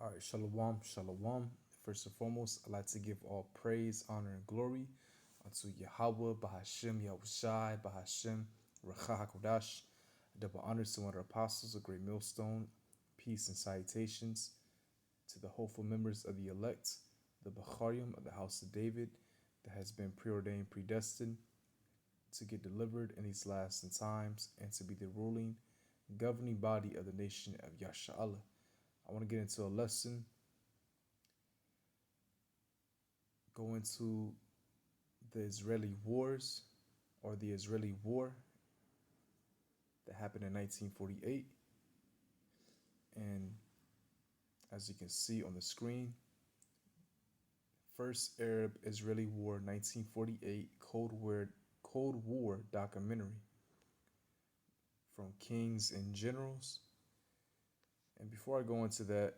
All right, shalom, shalom. First and foremost, I'd like to give all praise, honor, and glory unto Yahweh, Bahashem, Yahushai, Bahashem, Racha HaKodash. Double honors to one of the apostles, a great millstone, peace and salutations to the hopeful members of the elect, the Bacharium of the house of David, that has been preordained, predestined to get delivered in these last times and to be the ruling, governing body of the nation of Yasha'Allah. I want to get into a lesson, go into the Israeli wars or the Israeli war that happened in 1948. And as you can see on the screen, First Arab-Israeli War 1948 Cold War documentary from Kings and Generals. And before I go into that,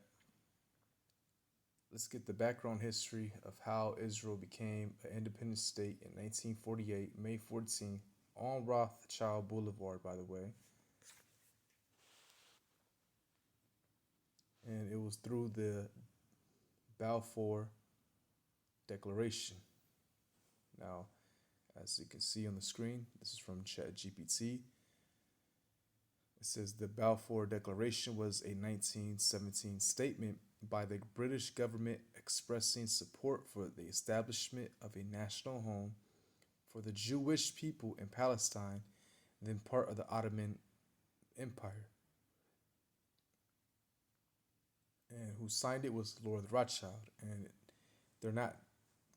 let's get the background history of how Israel became an independent state in 1948, May 14th, on Rothschild Boulevard, by the way. And it was through the Balfour Declaration. Now, as you can see on the screen, this is from ChatGPT. It says the Balfour Declaration was a 1917 statement by the British government expressing support for the establishment of a national home for the Jewish people in Palestine, then part of the Ottoman Empire. And who signed it was Lord Rothschild. And they're not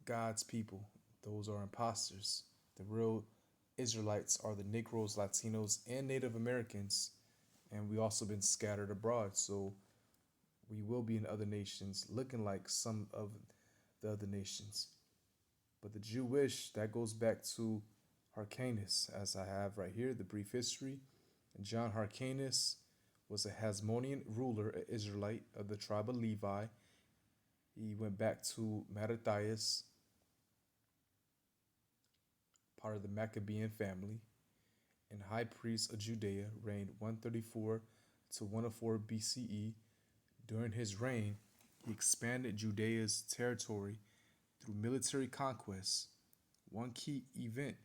God's people. Those are imposters. The real Israelites are the Negroes, Latinos, and Native Americans. And we also been scattered abroad. So we will be in other nations looking like some of the other nations. But the Jewish, that goes back to Hyrcanus, as I have right here, the brief history. And John Hyrcanus was a Hasmonean ruler, an Israelite of the tribe of Levi. He went back to Mattathias, part of the Maccabean family, and high priest of Judea, reigned 134 to 104 BCE. During his reign, he expanded Judea's territory through military conquests. One key event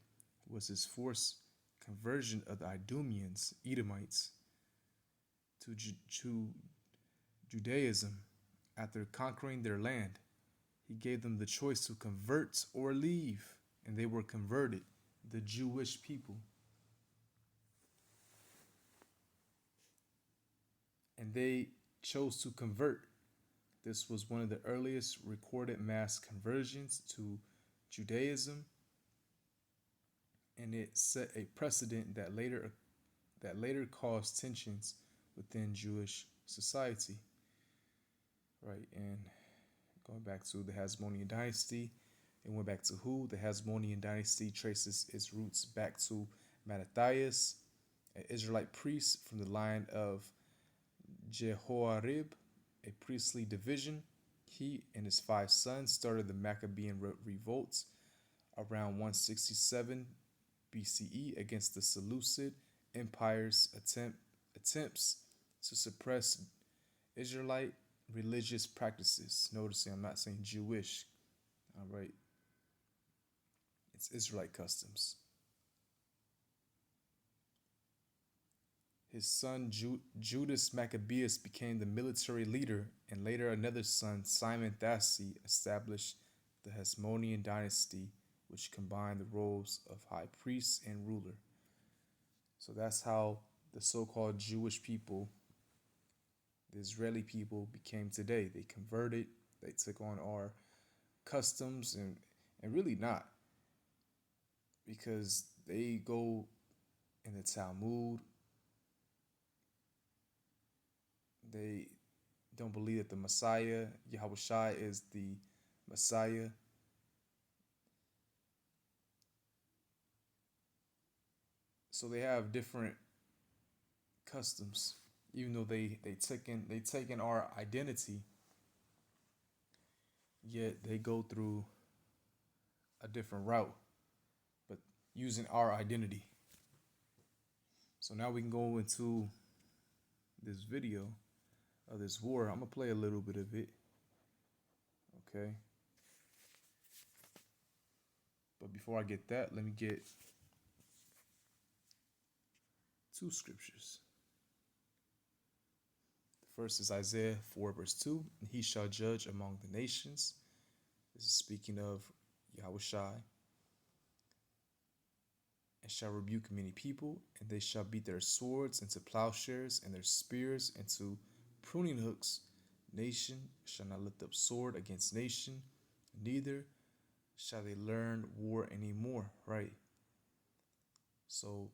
was his forced conversion of the Idumeans, Edomites, to Judaism. After conquering their land, he gave them the choice to convert or leave, and they were converted, the Jewish people. And they chose to convert. This was one of the earliest recorded mass conversions to Judaism, and it set a precedent that later caused tensions within Jewish society. Right, and going back to the Hasmonean dynasty, it went back to who? The Hasmonean dynasty traces its roots back to Mattathias, an Israelite priest from the line of Jehoiarib, a priestly division. He and his 5 sons started the Maccabean revolts around 167 BCE against the Seleucid Empire's attempts to suppress Israelite religious practices. Noticing I'm not saying Jewish. All right. It's Israelite customs. His son Judas Maccabeus became the military leader, and later another son, Simon Thassi, established the Hasmonean dynasty, which combined the roles of high priest and ruler. So that's how the so-called Jewish people, the Israeli people, became today. They converted, they took on our customs, and really not, because they go in the Talmud. They don't believe that the Messiah, Yahushua, is the Messiah. So they have different customs, even though they taken our identity, yet they go through a different route, but using our identity. So now we can go into this video of this war. I'm gonna play a little bit of it. Okay. But before I get that, let me get two scriptures. The first is Isaiah 4, verse 2. And he shall judge among the nations. This is speaking of Yahushai. And shall rebuke many people, and they shall beat their swords into plowshares and their spears into pruning hooks. Nation shall not lift up sword against nation, neither shall they learn war anymore, right? So,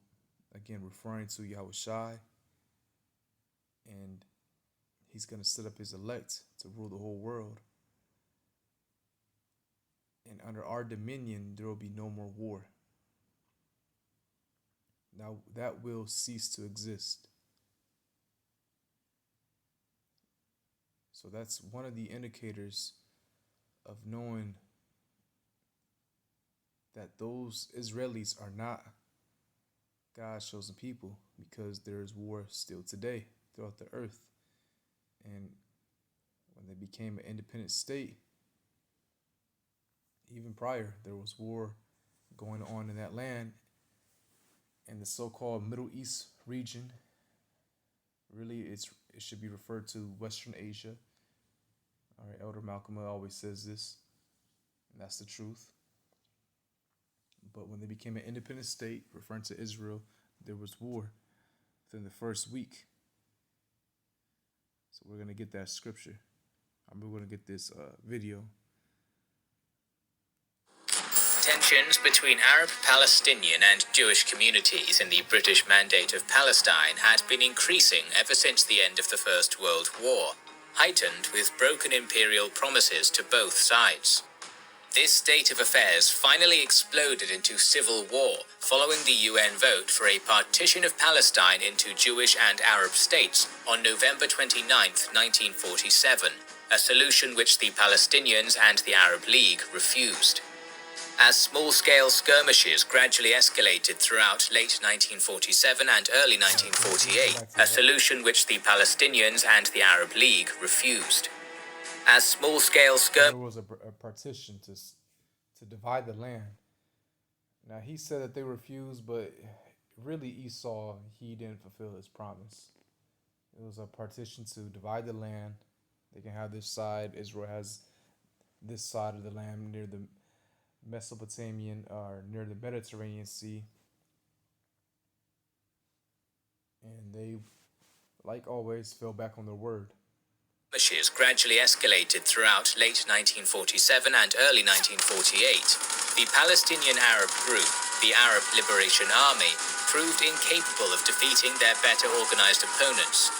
again, referring to Yahushai, and he's going to set up his elect to rule the whole world. And under our dominion, there will be no more war. Now, that will cease to exist. So that's one of the indicators of knowing that those Israelis are not God's chosen people, because there is war still today throughout the earth. And when they became an independent state, even prior, there was war going on in that land. And the so-called Middle East region, really it should be referred to Western Asia. All right, Elder Malcolm always says this, and that's the truth. But when they became an independent state, referring to Israel, there was war within the first week. So we're going to get that scripture. We're going to get this video. Tensions between Arab, Palestinian and Jewish communities in the British Mandate of Palestine had been increasing ever since the end of the First World War, heightened with broken imperial promises to both sides. This state of affairs finally exploded into civil war following the UN vote for a partition of Palestine into Jewish and Arab states on November 29, 1947, a solution which the Palestinians and the Arab League refused. As small-scale skirmishes gradually escalated throughout late 1947 and early 1948, a solution which the Palestinians and the Arab League refused. As small-scale There was a partition to divide the land. Now, he said that they refused, but really Esau, he didn't fulfill his promise. It was a partition to divide the land. They can have this side. Israel has this side of the land near the Mesopotamian or near the Mediterranean Sea. And they, like always, fell back on their word. Skirmishes gradually escalated throughout late 1947 and early 1948. The Palestinian Arab group, the Arab Liberation Army, proved incapable of defeating their better organized opponents.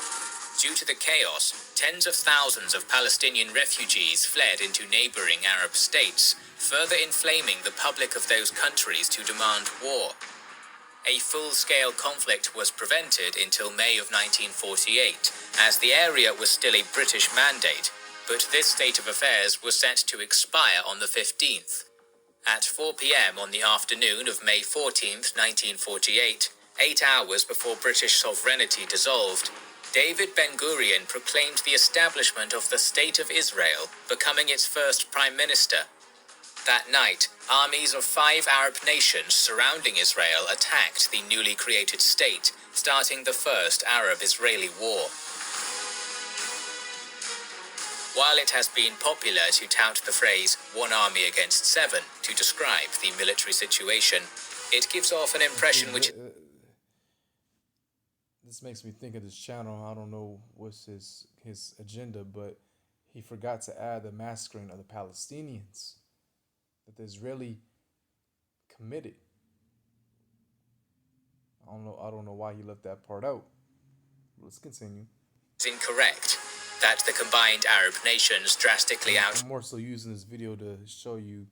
Due to the chaos, tens of thousands of Palestinian refugees fled into neighboring Arab states, further inflaming the public of those countries to demand war. A full-scale conflict was prevented until May of 1948, as the area was still a British mandate, but this state of affairs was set to expire on the 15th. At 4 p.m. on the afternoon of May 14, 1948, 8 hours before British sovereignty dissolved, David Ben-Gurion proclaimed the establishment of the State of Israel, becoming its first prime minister. That night, armies of 5 Arab nations surrounding Israel attacked the newly created state, starting the first Arab-Israeli war. While it has been popular to tout the phrase "one army against 7" to describe the military situation, it gives off an impression which... This makes me think of this channel. I don't know what's his agenda, but he forgot to add the massacring of the Palestinians that the Israeli committed. I don't know why he left that part out. Let's continue. It's incorrect that the combined Arab nations drastically I'm more so using this video to show you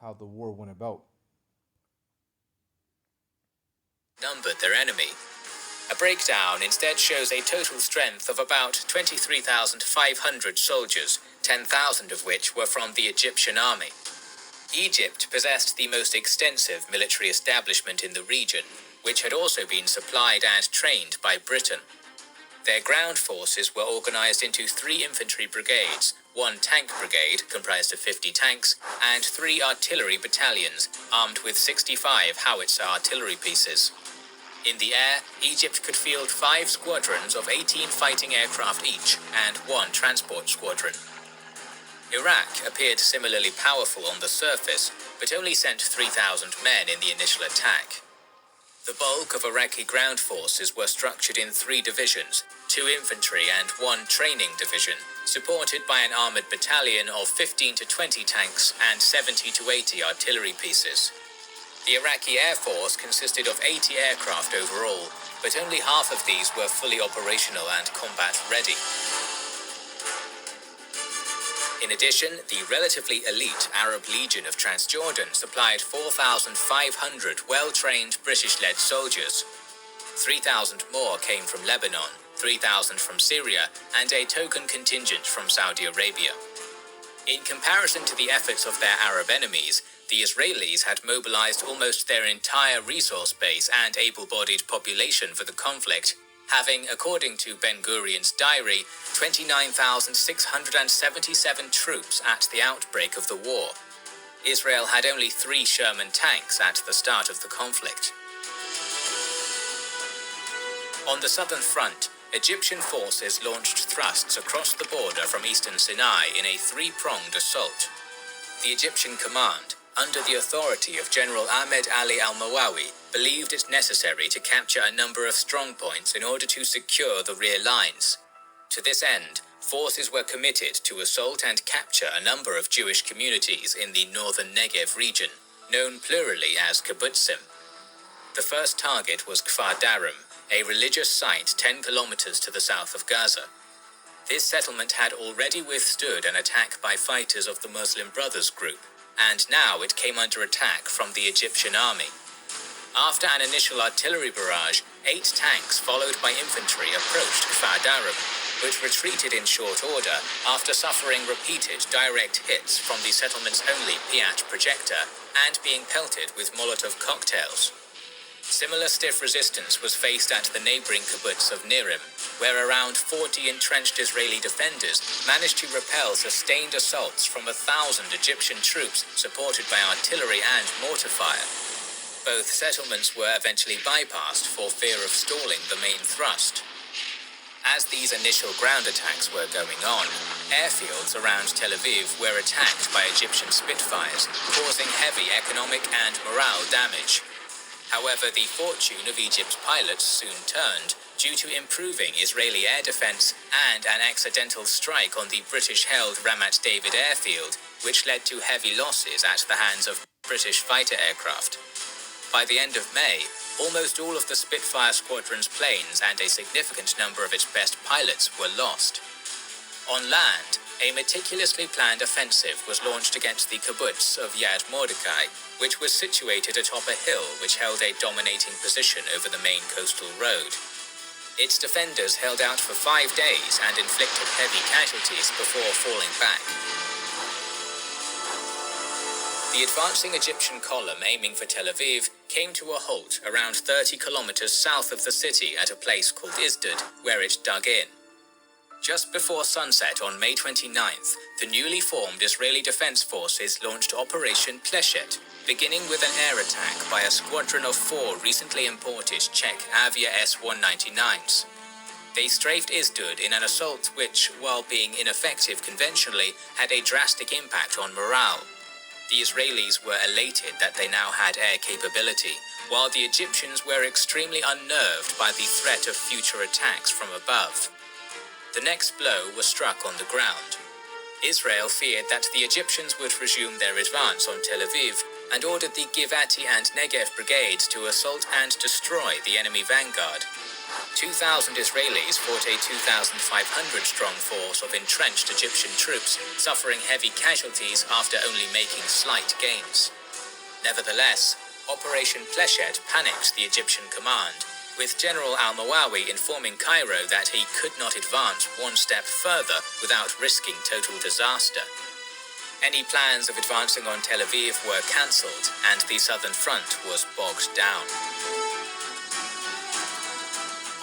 how the war went about. Numbered their enemy. A breakdown instead shows a total strength of about 23,500 soldiers, 10,000 of which were from the Egyptian army. Egypt possessed the most extensive military establishment in the region, which had also been supplied and trained by Britain. Their ground forces were organized into 3 infantry brigades, 1 tank brigade, comprised of 50 tanks, and 3 artillery battalions, armed with 65 howitzer artillery pieces. In the air, Egypt could field 5 squadrons of 18 fighting aircraft each, and 1 transport squadron. Iraq appeared similarly powerful on the surface, but only sent 3,000 men in the initial attack. The bulk of Iraqi ground forces were structured in 3 divisions, 2 infantry and 1 training division, supported by an armoured battalion of 15 to 20 tanks and 70 to 80 artillery pieces. The Iraqi Air Force consisted of 80 aircraft overall, but only half of these were fully operational and combat ready. In addition, the relatively elite Arab Legion of Transjordan supplied 4,500 well-trained British-led soldiers. 3,000 more came from Lebanon, 3,000 from Syria, and a token contingent from Saudi Arabia. In comparison to the efforts of their Arab enemies, the Israelis had mobilized almost their entire resource base and able-bodied population for the conflict, having, according to Ben-Gurion's diary, 29,677 troops at the outbreak of the war. Israel had only 3 Sherman tanks at the start of the conflict. On the southern front, Egyptian forces launched thrusts across the border from eastern Sinai in a 3-pronged assault. The Egyptian command, under the authority of General Ahmed Ali al-Mawawi, believed it necessary to capture a number of strongpoints in order to secure the rear lines. To this end, forces were committed to assault and capture a number of Jewish communities in the northern Negev region, known plurally as kibbutzim. The first target was Kfar Darim, a religious site 10 kilometers to the south of Gaza. This settlement had already withstood an attack by fighters of the Muslim Brothers group, and now it came under attack from the Egyptian army. After an initial artillery barrage, 8 tanks followed by infantry approached Kfar Darim, which retreated in short order after suffering repeated direct hits from the settlement's only Piat projector and being pelted with Molotov cocktails. Similar stiff resistance was faced at the neighboring kibbutz of Nirim, where around 40 entrenched Israeli defenders managed to repel sustained assaults from 1,000 Egyptian troops supported by artillery and mortar fire. Both settlements were eventually bypassed for fear of stalling the main thrust. As these initial ground attacks were going on, airfields around Tel Aviv were attacked by Egyptian Spitfires, causing heavy economic and morale damage. However, the fortune of Egypt's pilots soon turned due to improving Israeli air defense and an accidental strike on the British-held Ramat David airfield, which led to heavy losses at the hands of British fighter aircraft. By the end of May, almost all of the Spitfire squadron's planes and a significant number of its best pilots were lost. On land, a meticulously planned offensive was launched against the kibbutz of Yad Mordechai, which was situated atop a hill which held a dominating position over the main coastal road. Its defenders held out for 5 days and inflicted heavy casualties before falling back. The advancing Egyptian column aiming for Tel Aviv came to a halt around 30 kilometers south of the city at a place called Izdud, where it dug in. Just before sunset on May 29th, the newly formed Israeli Defense Forces launched Operation Pleshet, beginning with an air attack by a squadron of 4 recently imported Czech Avia S-199s. They strafed Izdud in an assault which, while being ineffective conventionally, had a drastic impact on morale. The Israelis were elated that they now had air capability, while the Egyptians were extremely unnerved by the threat of future attacks from above. The next blow was struck on the ground. Israel feared that the Egyptians would resume their advance on Tel Aviv and ordered the Givati and Negev brigades to assault and destroy the enemy vanguard. 2,000 Israelis fought a 2,500-strong force of entrenched Egyptian troops, suffering heavy casualties after only making slight gains. Nevertheless, Operation Pleshet panicked the Egyptian command, with General al-Mawawi informing Cairo that he could not advance 1 step further without risking total disaster. Any plans of advancing on Tel Aviv were cancelled, and the southern front was bogged down.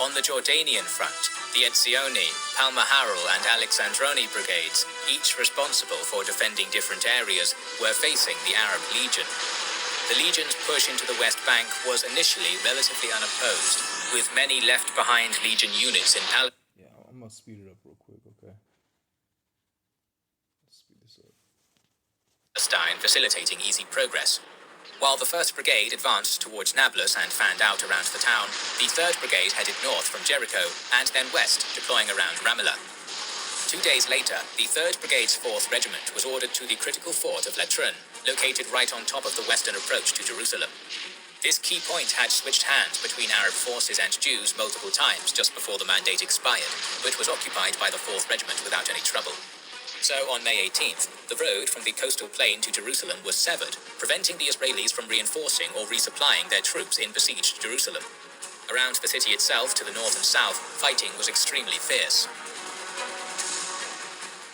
On the Jordanian front, The Etzioni, Palmaharel, and Alexandroni brigades, each responsible for defending different areas, were facing the Arab Legion. The Legion's push into the West Bank was initially relatively unopposed, with many left-behind Legion units in Palestine. Yeah, I'm gonna speed it up real quick, okay? Let's speed this up. Facilitating easy progress. While the 1st Brigade advanced towards Nablus and fanned out around the town, the 3rd Brigade headed north from Jericho and then west, deploying around Ramallah. 2 days later, the 3rd Brigade's 4th Regiment was ordered to the critical fort of Latrun, located right on top of the western approach to Jerusalem. This key point had switched hands between Arab forces and Jews multiple times just before the mandate expired, but was occupied by the 4th Regiment without any trouble. So, on May 18th, the road from the coastal plain to Jerusalem was severed, preventing the Israelis from reinforcing or resupplying their troops in besieged Jerusalem. Around the city itself, to the north and south, fighting was extremely fierce.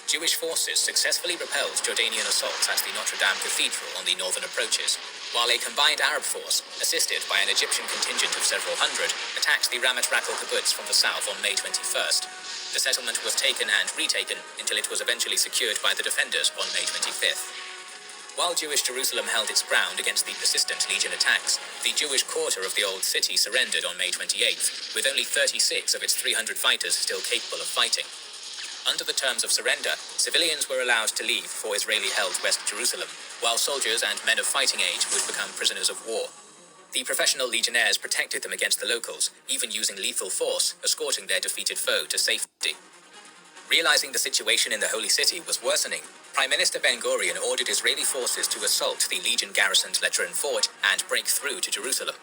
Jewish forces successfully repelled Jordanian assaults at the Notre Dame Cathedral on the northern approaches, while a combined Arab force, assisted by an Egyptian contingent of several hundred, attacked the Ramat Rakal kibbutz from the south on May 21st. The settlement was taken and retaken until it was eventually secured by the defenders on May 25th. While Jewish Jerusalem held its ground against the persistent Legion attacks, the Jewish quarter of the Old City surrendered on May 28th, with only 36 of its 300 fighters still capable of fighting. Under the terms of surrender, civilians were allowed to leave for Israeli-held West Jerusalem, while soldiers and men of fighting age would become prisoners of war. The professional legionnaires protected them against the locals, even using lethal force, escorting their defeated foe to safety. Realizing the situation in the Holy City was worsening, Prime Minister Ben-Gurion ordered Israeli forces to assault the Legion-garrisoned Latrun fort and break through to Jerusalem.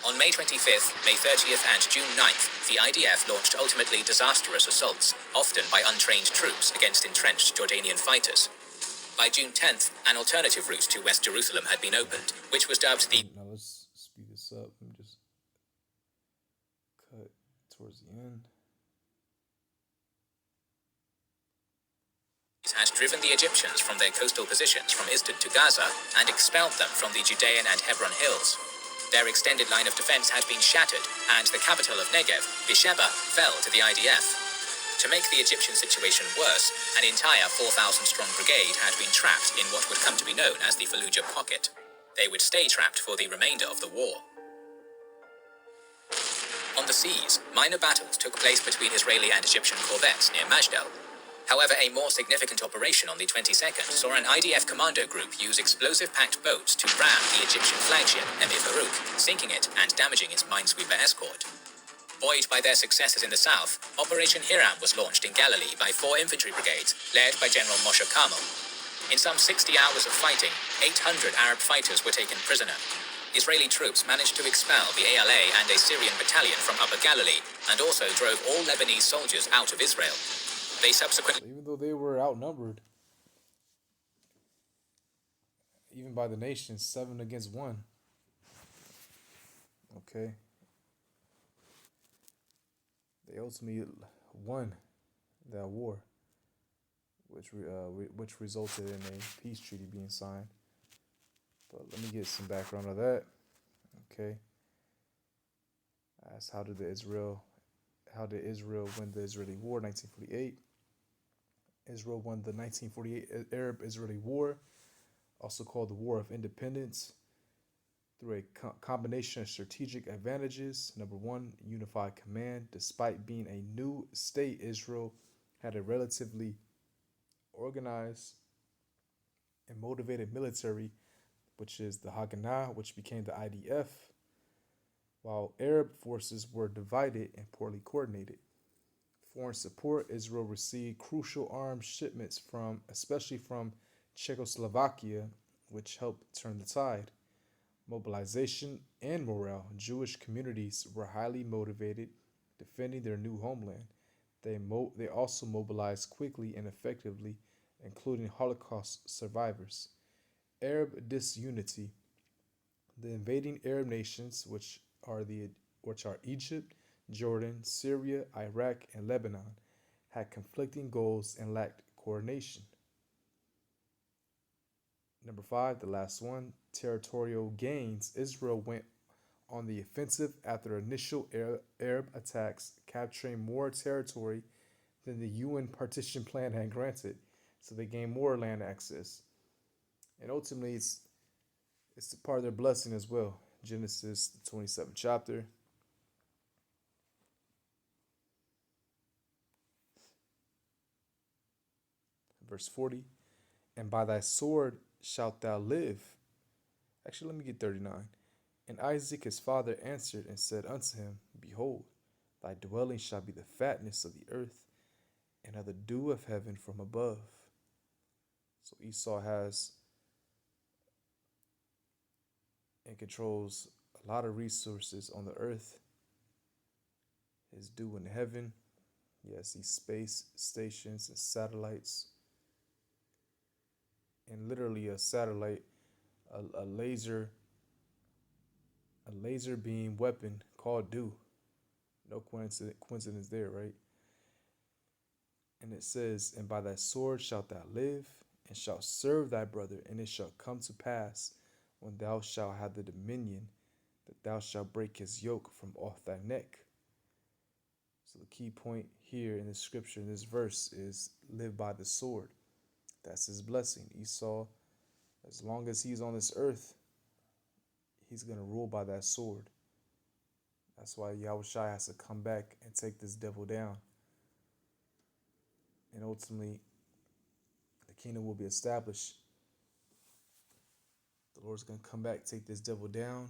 On May 25th, May 30th, and June 9th, the IDF launched ultimately disastrous assaults, often by untrained troops against entrenched Jordanian fighters. By June 10th, an alternative route to West Jerusalem had been opened, which was dubbed the... Now let's speed this up and just cut towards the end. had driven the Egyptians from their coastal positions from Asdod to Gaza and expelled them from the Judean and Hebron hills. Their extended line of defense had been shattered, and the capital of Negev, Beersheba, fell to the IDF. To make the Egyptian situation worse, an entire 4,000-strong brigade had been trapped in what would come to be known as the Fallujah Pocket. They would stay trapped for the remainder of the war. On the seas, minor battles took place between Israeli and Egyptian corvettes near Majdal. However, a more significant operation on the 22nd saw an IDF commando group use explosive-packed boats to ram the Egyptian flagship, Emir Farouk, sinking it and damaging its minesweeper escort. Buoyed by their successes in the south, Operation Hiram was launched in Galilee by 4 infantry brigades, led by General Moshe Carmel. In some 60 hours of fighting, 800 Arab fighters were taken prisoner. Israeli troops managed to expel the ALA and a Syrian battalion from Upper Galilee, and also drove all Lebanese soldiers out of Israel. They subsequently... So even though they were outnumbered, even by the nation, 7 against 1. Okay. They ultimately won that war, which resulted in a peace treaty being signed. But let me get some background of that. Okay. As how did Israel win the Israeli War, 1948? Israel won the 1948 Arab-Israeli War, also called the War of Independence, through a combination of strategic advantages. Number one, unified command. Despite being a new state, Israel had a relatively organized and motivated military, which is the Haganah, which became the IDF, while Arab forces were divided and poorly coordinated. Foreign support: Israel received crucial arms shipments especially from Czechoslovakia, which helped turn the tide. Mobilization and morale: Jewish communities were highly motivated, defending their new homeland. They also mobilized quickly and effectively, including Holocaust survivors. Arab disunity: the invading Arab nations, which are Egypt, Jordan, Syria, Iraq, and Lebanon, had conflicting goals and lacked coordination. Number 5, the last one, territorial gains. Israel went on the offensive after initial Arab attacks, capturing more territory than the UN partition plan had granted. So they gained more land access. And ultimately, it's a part of their blessing as well. Genesis, the 27th chapter. Verse 40. And by thy sword shalt thou live. Actually, let me get 39. And Isaac his father answered and said unto him, Behold, thy dwelling shall be the fatness of the earth, and of the dew of heaven from above. So Esau has and controls a lot of resources on the earth. His dew in heaven. He has these space stations and satellites. And literally a satellite, a laser beam weapon called dew. No coincidence there, right? And it says, and by thy sword shalt thou live, and shalt serve thy brother, and it shall come to pass, when thou shalt have the dominion, that thou shalt break his yoke from off thy neck. So the key point here in this scripture, in this verse, is live by the sword. That's his blessing. Esau, as long as he's on this earth, he's going to rule by that sword. That's why Yahushua has to come back and take this devil down. And ultimately, the kingdom will be established. The Lord's going to come back, take this devil down.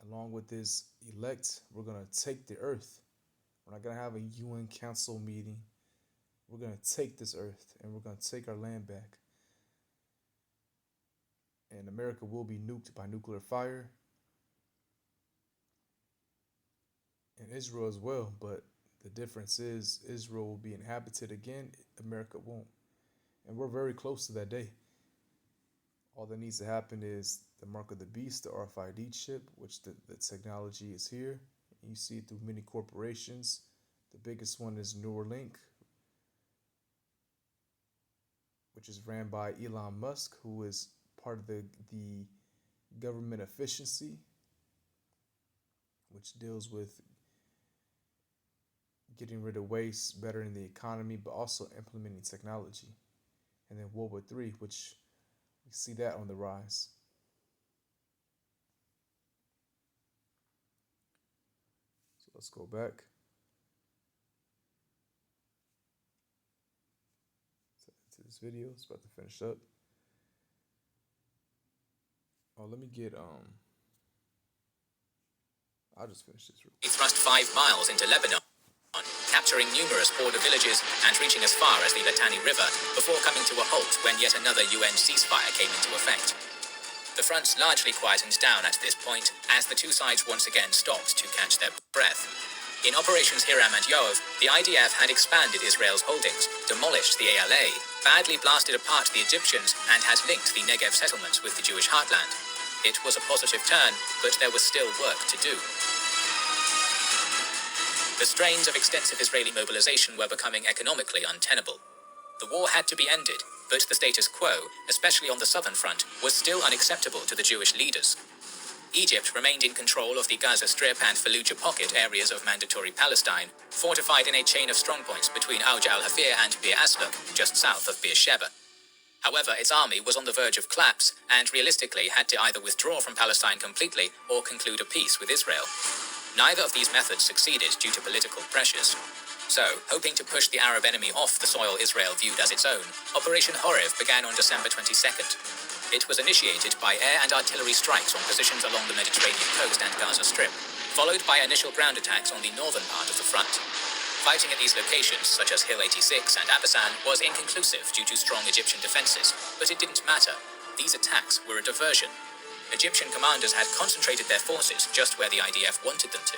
Along with his elect, we're going to take the earth. We're not going to have a UN council meeting. We're going to take this earth, and we're going to take our land back. And America will be nuked by nuclear fire. And Israel as well, but the difference is Israel will be inhabited again, America won't. And we're very close to that day. All that needs to happen is the mark of the beast, the RFID chip, which the technology is here. You see it through many corporations. The biggest one is Neuralink, which is ran by Elon Musk, who is part of the government efficiency, which deals with getting rid of waste, bettering the economy, but also implementing technology. And then World War III, which we see that on the rise. So let's go back to this video. It's about to finish up. Oh, let me get I'll just finish this real quick. He thrust 5 miles into Lebanon, capturing numerous border villages and reaching as far as the Litani River before coming to a halt when yet another UN ceasefire came into effect. The fronts largely quietened down at this point as the two sides once again stopped to catch their breath. In Operations Hiram and Yoav, the IDF had expanded Israel's holdings, demolished the ALA, badly blasted apart the Egyptians, and had linked the Negev settlements with the Jewish heartland. It was a positive turn, but there was still work to do. The strains of extensive Israeli mobilization were becoming economically untenable. The war had to be ended, but the status quo, especially on the southern front, was still unacceptable to the Jewish leaders. Egypt remained in control of the Gaza Strip and Fallujah pocket areas of Mandatory Palestine, fortified in a chain of strongpoints between Auj al-Hafir and Bir Asluk, just south of Beersheba. However, its army was on the verge of collapse and realistically had to either withdraw from Palestine completely or conclude a peace with Israel. Neither of these methods succeeded due to political pressures. So, hoping to push the Arab enemy off the soil Israel viewed as its own, Operation Horev began on December 22nd. It was initiated by air and artillery strikes on positions along the Mediterranean coast and Gaza Strip, followed by initial ground attacks on the northern part of the front. Fighting at these locations, such as Hill 86 and Abasan, was inconclusive due to strong Egyptian defenses, but it didn't matter. These attacks were a diversion. Egyptian commanders had concentrated their forces just where the IDF wanted them to.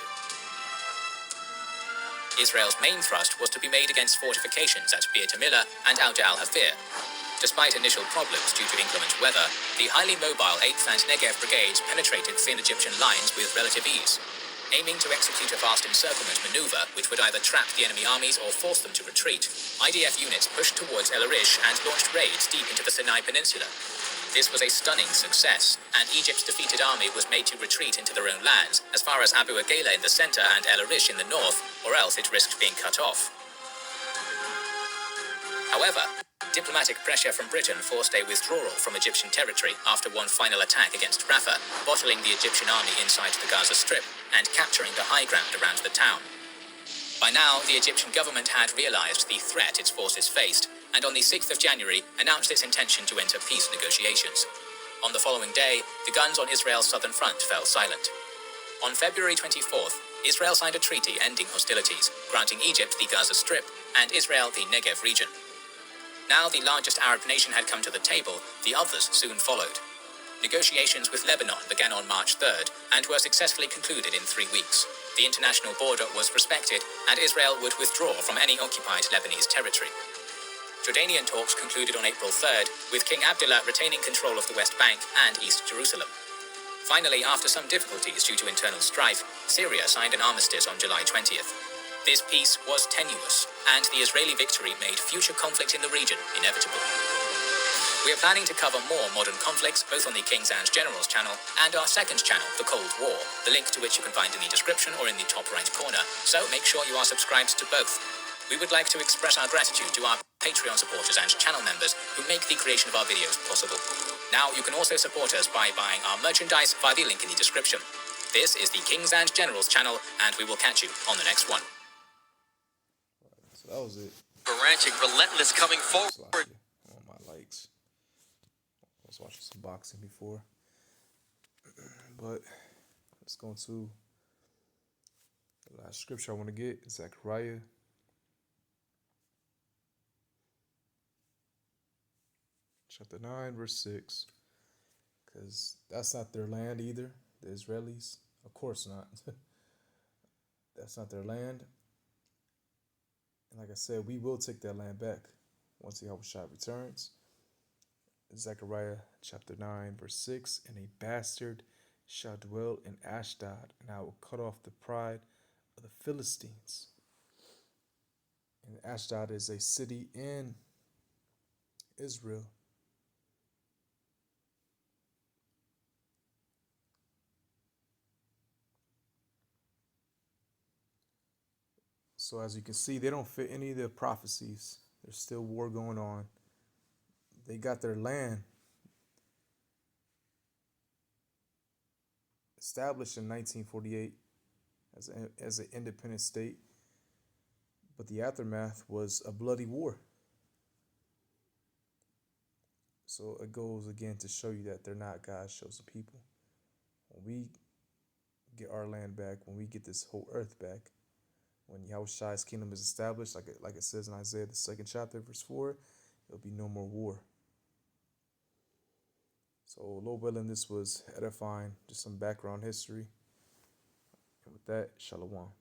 Israel's main thrust was to be made against fortifications at Bir Tamila and Auj al-Hafir. Despite initial problems due to inclement weather, the highly mobile 8th and Negev brigades penetrated thin Egyptian lines with relative ease, aiming to execute a vast encirclement maneuver which would either trap the enemy armies or force them to retreat. IDF units pushed towards El Arish and launched raids deep into the Sinai Peninsula. This was a stunning success, and Egypt's defeated army was made to retreat into their own lands, as far as Abu Agela in the center and El Arish in the north, or else it risked being cut off. However, diplomatic pressure from Britain forced a withdrawal from Egyptian territory after one final attack against Rafah, bottling the Egyptian army inside the Gaza Strip and capturing the high ground around the town. By now, the Egyptian government had realized the threat its forces faced, and on the 6th of January announced its intention to enter peace negotiations. On the following day, the guns on Israel's southern front fell silent. On February 24th, Israel signed a treaty ending hostilities, granting Egypt the Gaza Strip and Israel the Negev region. Now the largest Arab nation had come to the table, the others soon followed. Negotiations with Lebanon began on March 3rd and were successfully concluded in 3 weeks. The international border was respected, and Israel would withdraw from any occupied Lebanese territory. Jordanian talks concluded on April 3rd, with King Abdullah retaining control of the West Bank and East Jerusalem. Finally, after some difficulties due to internal strife, Syria signed an armistice on July 20th. This peace was tenuous, and the Israeli victory made future conflict in the region inevitable. We are planning to cover more modern conflicts, both on the Kings and Generals channel and our second channel, The Cold War, the link to which you can find in the description or in the top right corner, so make sure you are subscribed to both. We would like to express our gratitude to our Patreon supporters and channel members who make the creation of our videos possible. Now you can also support us by buying our merchandise via the link in the description. This is the Kings and Generals channel, and we will catch you on the next one. So that was it. Baranchik, relentless coming forward. On my likes. I was watching some boxing before. But let's go into the last scripture I want to get. Zechariah chapter 9, verse 6. Because that's not their land either. The Israelis. Of course not. That's not their land. And like I said, we will take that land back once Yahushua returns. Zechariah chapter 9, verse 6. And a bastard shall dwell in Ashdod, and I will cut off the pride of the Philistines. And Ashdod is a city in Israel. So as you can see, they don't fit any of the prophecies. There's still war going on. They got their land established in 1948 as an independent state, but the aftermath was a bloody war. So it goes again to show you that they're not God's chosen people. When we get our land back, when we get this whole earth back, when Yahushua's kingdom is established, like it says in Isaiah, the 2nd chapter, verse 4, there'll be no more war. So, Lord willing, this was edifying, just some background history. And with that, Shalom.